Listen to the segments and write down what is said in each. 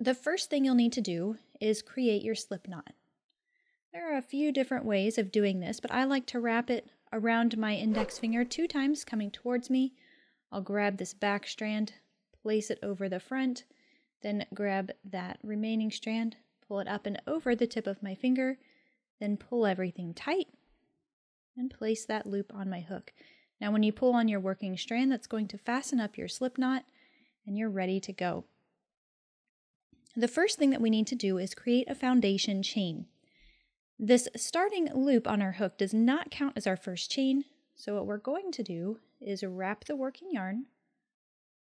The first thing you'll need to do is create your slip knot. There are a few different ways of doing this, but I like to wrap it around my index finger 2 times coming towards me. I'll grab this back strand, place it over the front, then grab that remaining strand, pull it up and over the tip of my finger, then pull everything tight and place that loop on my hook. Now when you pull on your working strand, that's going to fasten up your slip knot and you're ready to go. The first thing that we need to do is create a foundation chain. This starting loop on our hook does not count as our first chain, so what we're going to do is wrap the working yarn,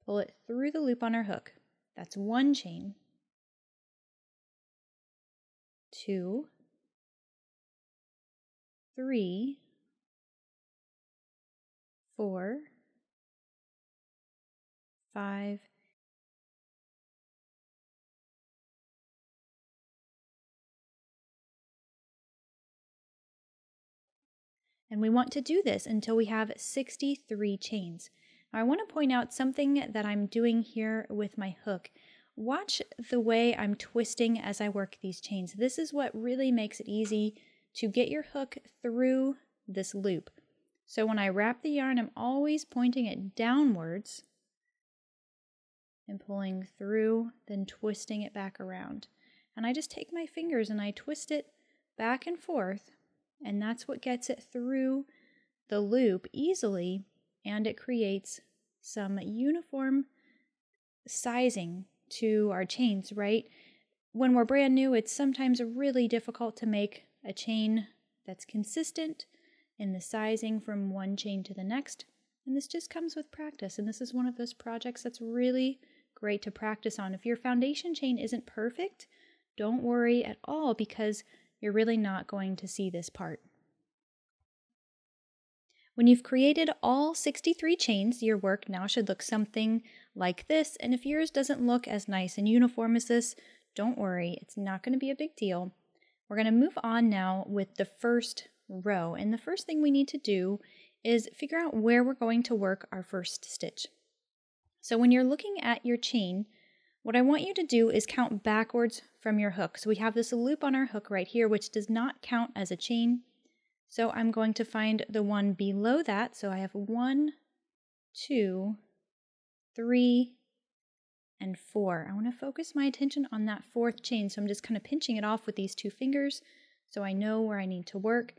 pull it through the loop on our hook. That's 1 chain, 2, 3, 4, 5, and we want to do this until we have 63 chains. Now I want to point out something that I'm doing here with my hook. Watch the way I'm twisting as I work these chains. This is what really makes it easy to get your hook through this loop. So when I wrap the yarn, I'm always pointing it downwards and pulling through, then twisting it back around. And I just take my fingers and I twist it back and forth, and that's what gets it through the loop easily, and it creates some uniform sizing to our chains, right? When we're brand new, it's sometimes really difficult to make a chain that's consistent in the sizing from one chain to the next, and this just comes with practice, and this is one of those projects that's really great to practice on. If your foundation chain isn't perfect, don't worry at all because you're really not going to see this part. When you've created all 63 chains, your work now should look something like this, and if yours doesn't look as nice and uniform as this, don't worry, it's not going to be a big deal. We're going to move on now with the first row, and the first thing we need to do is figure out where we're going to work our first stitch. So when you're looking at your chain, what I want you to do is count backwards from your hook. So we have this loop on our hook right here, which does not count as a chain. So I'm going to find the one below that. So I have 1, 2, 3, and 4. I want to focus my attention on that 4th chain. So I'm just kind of pinching it off with these 2 fingers so I know where I need to work.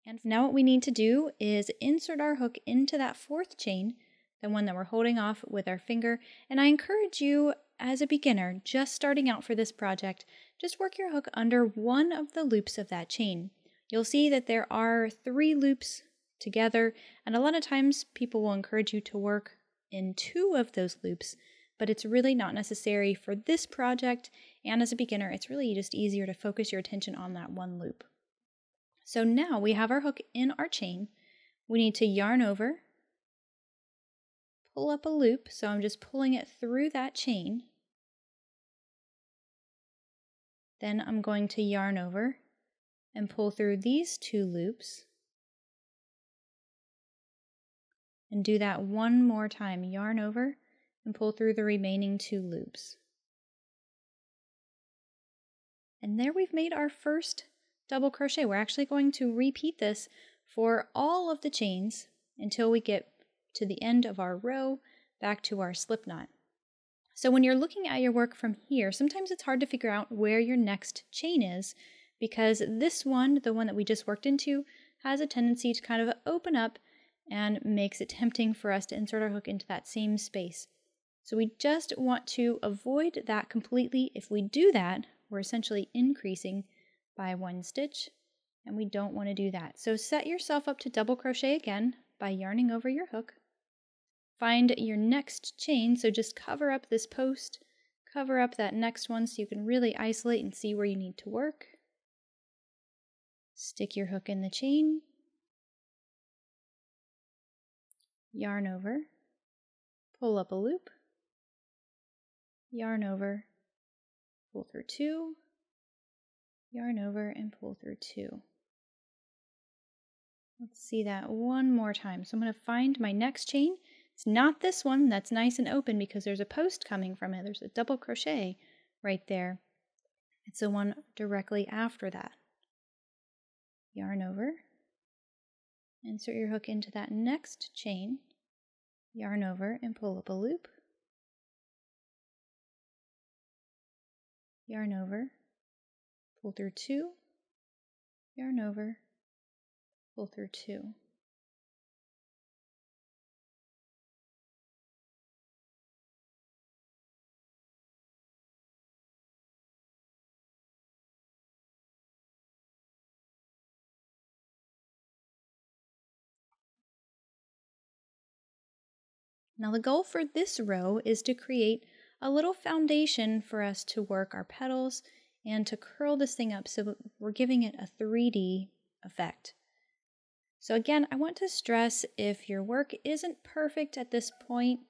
And now what we need to do is insert our hook into that 4th chain, the one that we're holding off with our finger. And I encourage you as a beginner, just starting out for this project, just work your hook under one of the loops of that chain. You'll see that there are 3 loops together, and a lot of times people will encourage you to work in 2 of those loops, but it's really not necessary for this project, and as a beginner, it's really just easier to focus your attention on that one loop. So now we have our hook in our chain. We need to yarn over, pull up a loop, so I'm just pulling it through that chain. Then I'm going to yarn over and pull through these 2 loops and do that one more time. Yarn over and pull through the remaining 2 loops. And there we've made our first double crochet. We're actually going to repeat this for all of the chains until we get to the end of our row back to our slip knot. So when you're looking at your work from here, sometimes it's hard to figure out where your next chain is because this one, the one that we just worked into, has a tendency to kind of open up and makes it tempting for us to insert our hook into that same space. So we just want to avoid that completely. If we do that, we're essentially increasing by 1 stitch, and we don't want to do that. So set yourself up to double crochet again by yarning over your hook. Find your next chain, so just cover up this post, cover up that next one so you can really isolate and see where you need to work. Stick your hook in the chain, yarn over, pull up a loop, yarn over, pull through 2, yarn over and pull through 2. Let's see that one more time. So I'm going to find my next chain. It's not this one that's nice and open because there's a post coming from it. There's a double crochet right there. It's the one directly after that. Yarn over, insert your hook into that next chain, yarn over and pull up a loop, yarn over, pull through 2, yarn over, pull through 2. Now the goal for this row is to create a little foundation for us to work our petals and to curl this thing up so we're giving it a 3D effect. So again, I want to stress, if your work isn't perfect at this point,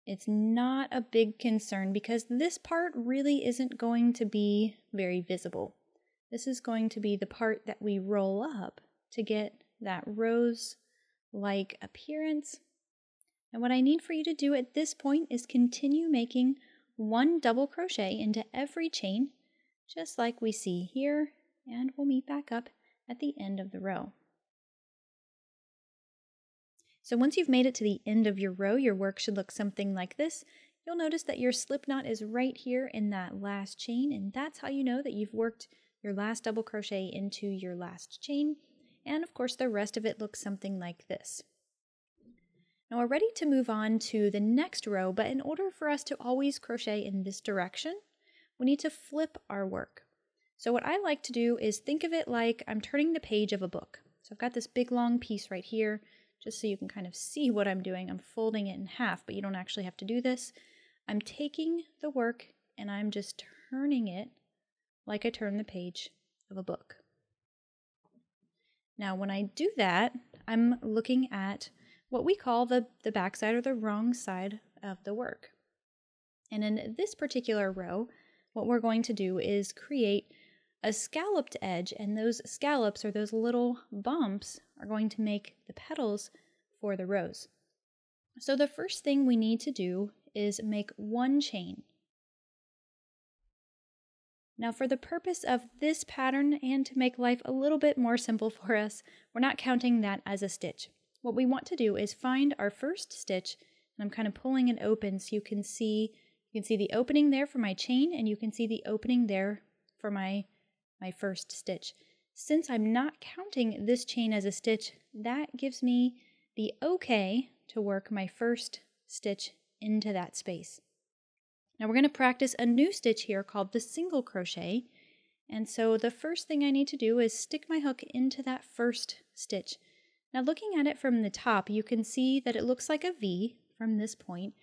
it's not a big concern because this part really isn't going to be very visible. This is going to be the part that we roll up to get that rose-like appearance. And what I need for you to do at this point is continue making 1 double crochet into every chain, just like we see here, and we'll meet back up at the end of the row. So once you've made it to the end of your row, your work should look something like this. You'll notice that your slip knot is right here in that last chain, and that's how you know that you've worked your last double crochet into your last chain. And of course, the rest of it looks something like this. Now we're ready to move on to the next row, but in order for us to always crochet in this direction, we need to flip our work. So what I like to do is think of it like I'm turning the page of a book. So I've got this big long piece right here, just so you can kind of see what I'm doing. I'm folding it in half, but you don't actually have to do this. I'm taking the work and I'm just turning it like I turn the page of a book. Now when I do that, I'm looking at what we call the backside or the wrong side of the work. And in this particular row, what we're going to do is create a scalloped edge, and those scallops, or those little bumps, are going to make the petals for the rose. So the first thing we need to do is make 1 chain. Now for the purpose of this pattern and to make life a little bit more simple for us, we're not counting that as a stitch. What we want to do is find our first stitch, and I'm kind of pulling it open so you can see the opening there for my chain, and you can see the opening there for my first stitch. Since I'm not counting this chain as a stitch, that gives me the okay to work my first stitch into that space. Now we're going to practice a new stitch here called the single crochet. And so the first thing I need to do is stick my hook into that first stitch. Now looking at it from the top, you can see that it looks like a V from this point,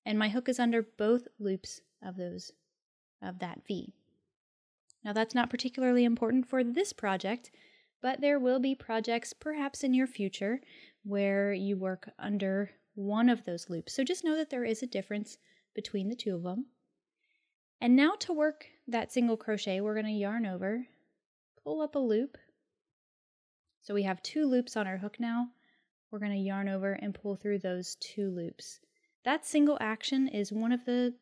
and my hook is under both loops of that V. Now that's not particularly important for this project, but there will be projects perhaps in your future where you work under one of those loops. So just know that there is a difference between the two of them. And now to work that single crochet, we're going to yarn over, pull up a loop. So we have 2 loops on our hook now. We're going to yarn over and pull through those 2 loops. That single action is one of the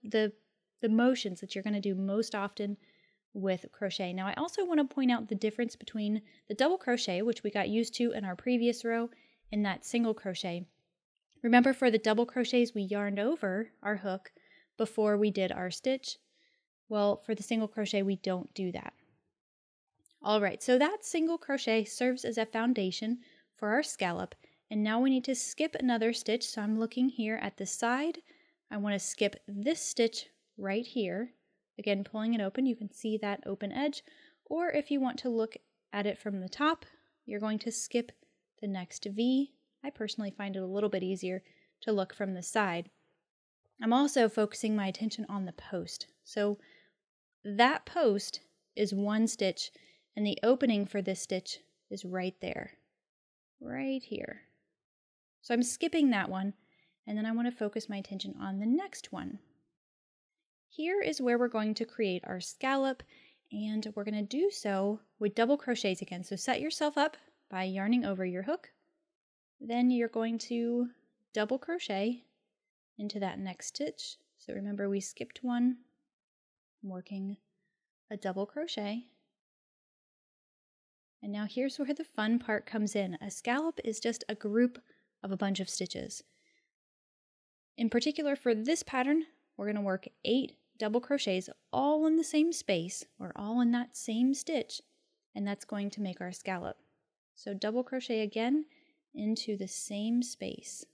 motions that you're going to do most often with crochet. Now I also want to point out the difference between the double crochet, which we got used to in our previous row, and that single crochet. Remember, for the double crochets, we yarned over our hook before we did our stitch. Well, for the single crochet, we don't do that. All right, so that single crochet serves as a foundation for our scallop, and now we need to skip another stitch. So I'm looking here at the side. I want to skip this stitch right here. Again, pulling it open, you can see that open edge, or if you want to look at it from the top, you're going to skip the next V. I personally find it a little bit easier to look from the side. I'm also focusing my attention on the post. So that post is 1 stitch, and the opening for this stitch is right there, right here. So I'm skipping that one, and then I want to focus my attention on the next one. Here is where we're going to create our scallop, and we're going to do so with double crochets again. So set yourself up by yarning over your hook. Then you're going to double crochet into that next stitch. So remember, we skipped one. I'm working a double crochet. And now here's where the fun part comes in. A scallop is just a group of a bunch of stitches. In particular for this pattern, we're going to work 8 double crochets all in the same space or all in that same stitch, and that's going to make our scallop. So double crochet again into the same space.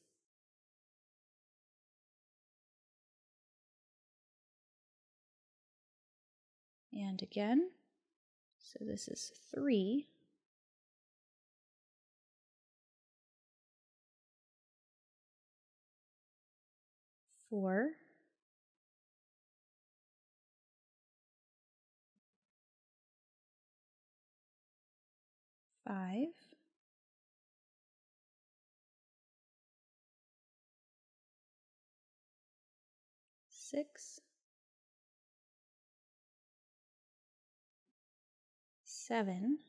And again, so this is 3. 4, 5, 6, 7,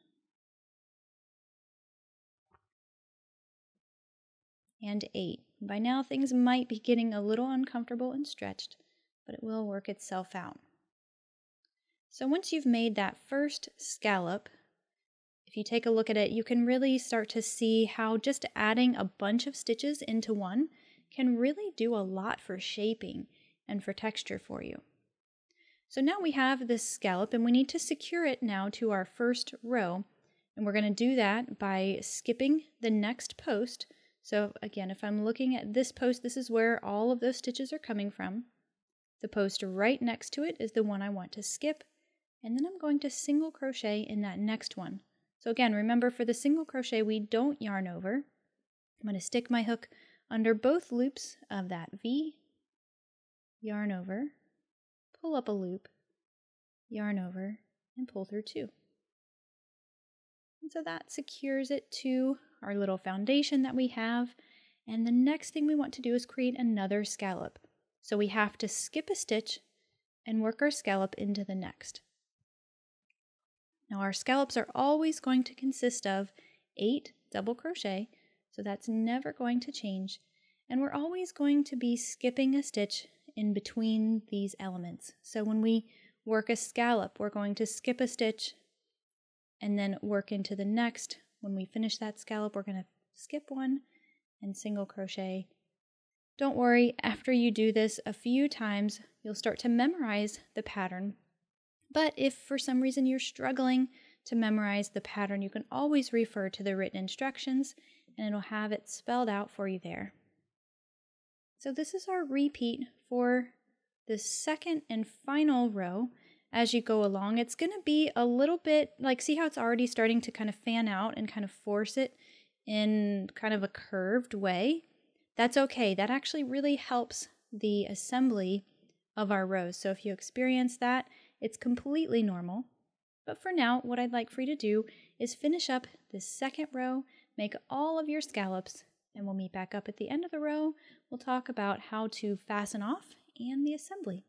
and 8. By now things might be getting a little uncomfortable and stretched, but it will work itself out. So once you've made that first scallop, if you take a look at it, you can really start to see how just adding a bunch of stitches into one can really do a lot for shaping and for texture for you. So now we have this scallop and we need to secure it now to our first row. And we're going to do that by skipping the next post. So again, if I'm looking at this post, this is where all of those stitches are coming from. The post right next to it is the one I want to skip. And then I'm going to single crochet in that next one. So again, remember for the single crochet, we don't yarn over. I'm going to stick my hook under both loops of that V, yarn over, pull up a loop, yarn over, and pull through 2. And so that secures it to our little foundation that we have. And the next thing we want to do is create another scallop. So we have to skip a stitch and work our scallop into the next. Now our scallops are always going to consist of 8 double crochet, so that's never going to change. And we're always going to be skipping a stitch in between these elements. So when we work a scallop, we're going to skip a stitch and then work into the next. When we finish that scallop, we're going to skip one and single crochet. Don't worry, after you do this a few times, you'll start to memorize the pattern. But if for some reason you're struggling to memorize the pattern, you can always refer to the written instructions and it'll have it spelled out for you there. So this is our repeat for the second and final row. As you go along, it's going to be a little bit like, see how it's already starting to kind of fan out and kind of force it in kind of a curved way? That's okay. That actually really helps the assembly of our rows. So if you experience that, it's completely normal. But for now, what I'd like for you to do is finish up this second row, make all of your scallops, and we'll meet back up at the end of the row. We'll talk about how to fasten off and the assembly.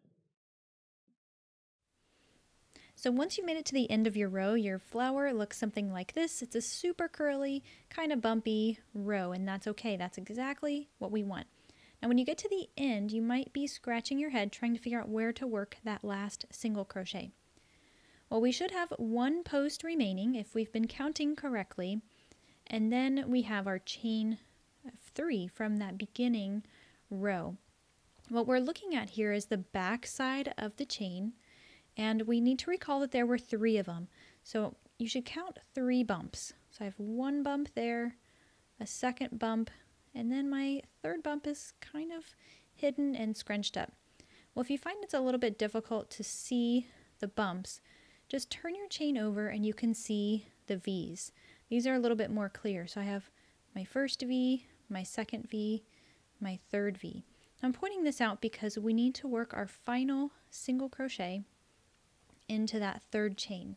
So once you made it to the end of your row, your flower looks something like this. It's a super curly, kind of bumpy row, and that's okay. That's exactly what we want. Now when you get to the end, you might be scratching your head trying to figure out where to work that last single crochet. Well, we should have one post remaining if we've been counting correctly, and then we have our chain of 3 from that beginning row. What we're looking at here is the back side of the chain, and we need to recall that there were 3 of them. So you should count 3 bumps. So I have 1 bump there, a second bump, and then my third bump is kind of hidden and scrunched up. Well, if you find it's a little bit difficult to see the bumps, just turn your chain over and you can see the V's. These are a little bit more clear. So I have my first V, my second V, my third V. I'm pointing this out because we need to work our final single crochet into that third chain.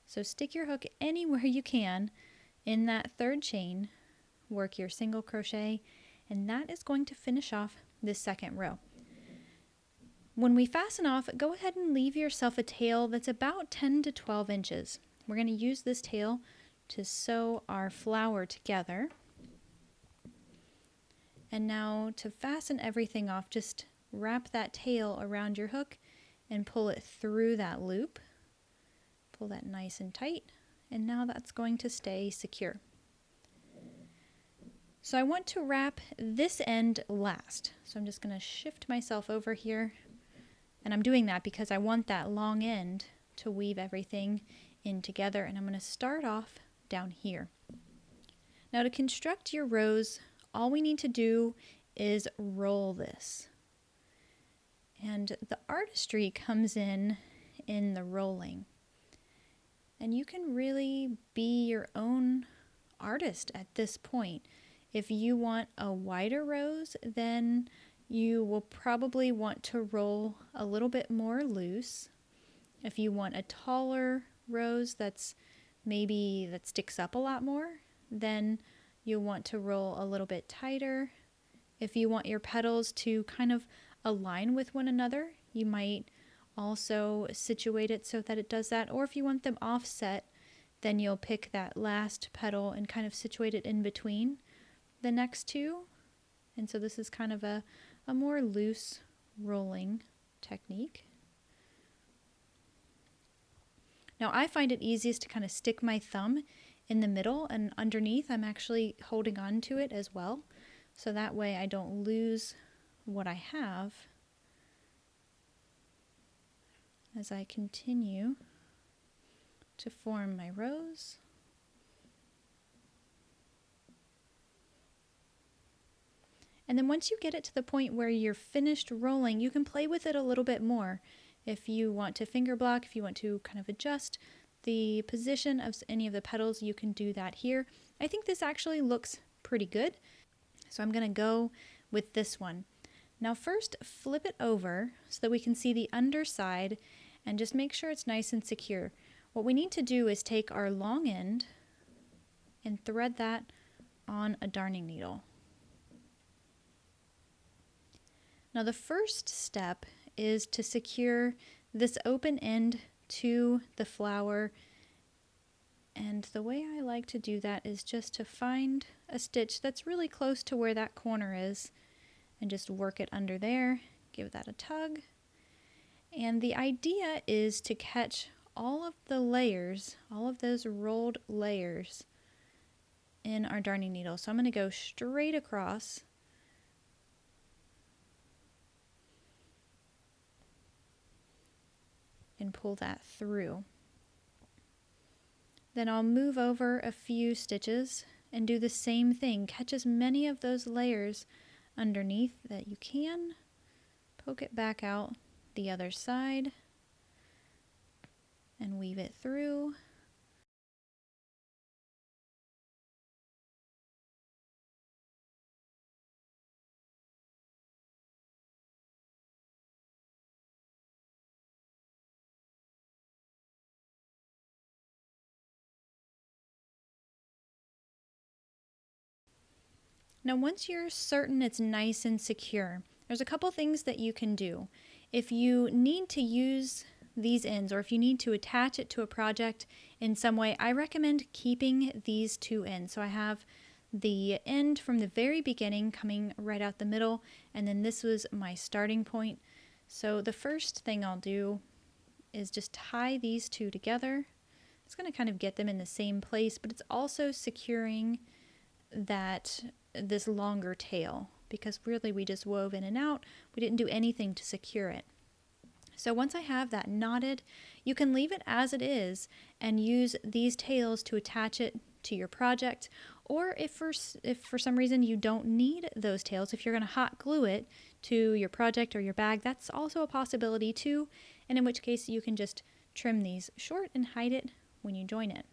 So stick your hook anywhere you can in that third chain, work your single crochet, and that is going to finish off this second row. When we fasten off, go ahead and leave yourself a tail that's about 10 to 12 inches. We're going to use this tail to sew our flower together. And now to fasten everything off, just wrap that tail around your hook and pull it through that loop. Pull that nice and tight, and now that's going to stay secure. So I want to wrap this end last. So I'm just going to shift myself over here, and I'm doing that because I want that long end to weave everything in together, and I'm going to start off down here. Now to construct your rose, all we need to do is roll this. And the artistry comes in the rolling. And you can really be your own artist at this point. If you want a wider rose, then you will probably want to roll a little bit more loose. If you want a taller rose that sticks up a lot more, then you'll want to roll a little bit tighter. If you want your petals to kind of align with one another, you might also situate it so that it does that. Or if you want them offset, then you'll pick that last petal and kind of situate it in between the next two. And so this is kind of a more loose rolling technique. Now I find it easiest to kind of stick my thumb in the middle, and underneath I'm actually holding on to it as well. So that way I don't lose what I have as I continue to form my rose. And then once you get it to the point where you're finished rolling, you can play with it a little bit more. If you want to finger block, if you want to kind of adjust the position of any of the petals, you can do that here. I think this actually looks pretty good. So I'm going to go with this one. Now first flip it over so that we can see the underside, and just make sure it's nice and secure. What we need to do is take our long end and thread that on a darning needle. Now the first step is to secure this open end to the flower, and the way I like to do that is just to find a stitch that's really close to where that corner is and just work it under there, give that a tug. And the idea is to catch all of the layers, all of those rolled layers in our darning needle. So I'm going to go straight across and pull that through. Then I'll move over a few stitches and do the same thing. Catch as many of those layers underneath that you can. Poke it back out the other side and weave it through. Now once you're certain it's nice and secure, there's a couple things that you can do. If you need to use these ends, or if you need to attach it to a project in some way, I recommend keeping these two ends. So I have the end from the very beginning coming right out the middle, and then this was my starting point. So the first thing I'll do is just tie these two together. It's going to kind of get them in the same place, but it's also securing this longer tail, because really we just wove in and out. We didn't do anything to secure it. So once I have that knotted, you can leave it as it is and use these tails to attach it to your project. Or if for some reason you don't need those tails, if you're going to hot glue it to your project or your bag, that's also a possibility too. And in which case you can just trim these short and hide it when you join it.